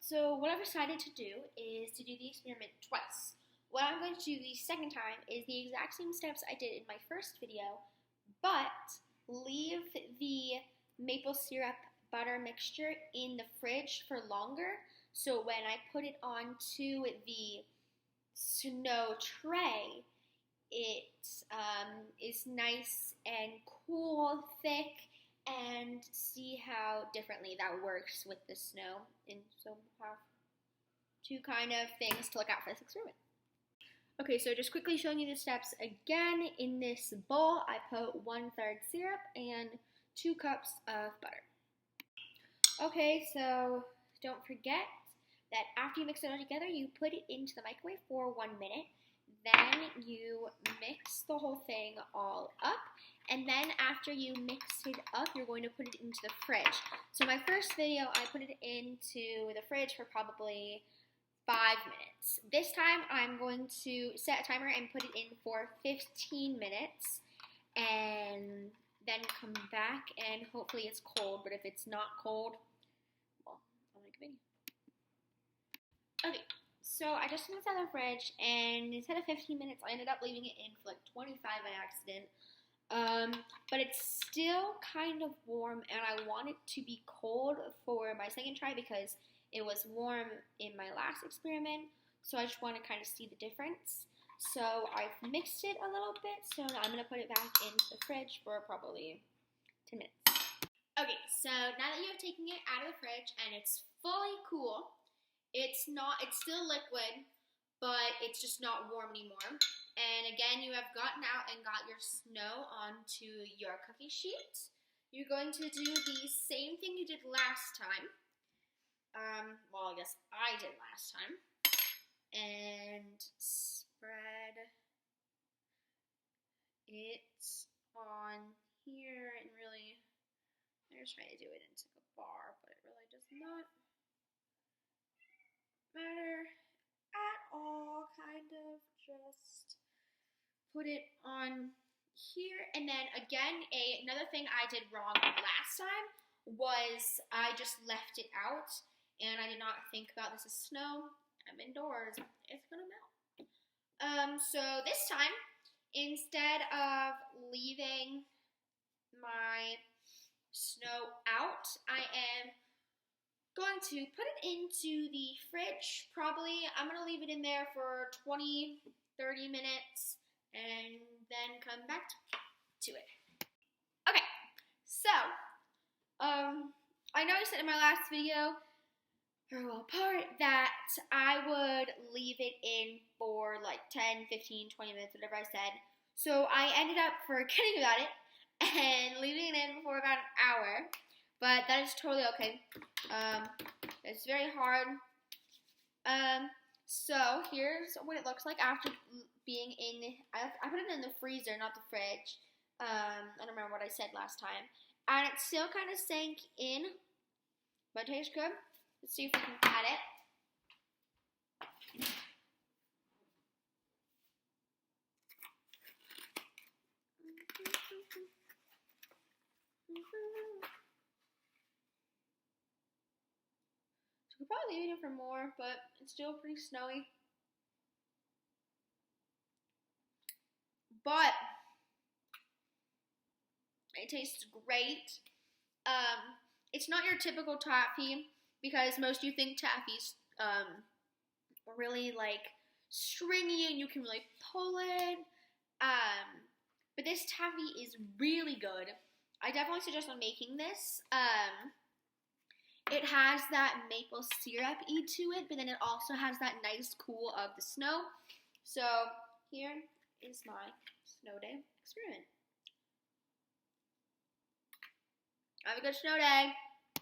So what I've decided to do is to do the experiment twice. What I'm going to do the second time is the exact same steps I did in my first video, but leave the maple syrup butter mixture in the fridge for longer, so when I put it onto the snow tray, it is nice and cool, thick, and see how differently that works with the snow. And so we'll have two kind of things to look out for this experiment. Okay, so just quickly showing you the steps again. In this bowl, I put 1/3 syrup and 2 cups of butter. Okay, so don't forget that after you mix it all together, you put it into the microwave for 1 minute. Then you mix the whole thing all up, and then after you mix it up, you're going to put it into the fridge. So my first video, I put it into the fridge for probably 5 minutes. This time, I'm going to set a timer and put it in for 15 minutes, and then come back, and hopefully it's cold, but if it's not cold, well, I'll make a video. Okay. So I just took it out of the fridge, and instead of 15 minutes, I ended up leaving it in for like 25 by accident. But it's still kind of warm, and I want it to be cold for my second try because it was warm in my last experiment. So I just want to kind of see the difference. So I've mixed it a little bit, so now I'm going to put it back into the fridge for probably 10 minutes. Okay, so now that you have taken it out of the fridge and it's fully cool, it's still liquid, but it's just not warm anymore. And again, you have gotten out and got your snow onto your cookie sheet. You're going to do the same thing you did last time. Well, I guess I did last time. And spread it on here, and really, I'm just trying to do it into a bar, but it really does not matter at all. Kind of just put it on here, and then again, another thing I did wrong last time was I just left it out, and I did not think about this is snow. I'm indoors. It's gonna melt. So this time, instead of leaving my snow out, I am going to put it into the fridge. Probably, I'm going to leave it in there for 20, 30 minutes and then come back to it. Okay, so, I know I said in my last video, that I would leave it in for like 10, 15, 20 minutes, whatever I said. So I ended up forgetting about it and leaving it in for about an hour. But that is totally okay. It's very hard. So here's what it looks like after being in. I put it in the freezer, not the fridge. I don't remember what I said last time. And it still kind of sank in, but it tastes good. Let's see if we can add it. So we'll probably leave it in for more, but it's still pretty snowy. But it tastes great. It's not your typical taffy, because most of you think taffy's are really like stringy and you can really pull it. But this taffy is really good. I definitely suggest on making this. It has that maple syrup-y to it, but then it also has that nice cool of the snow. So here is my snow day experiment. Have a good snow day.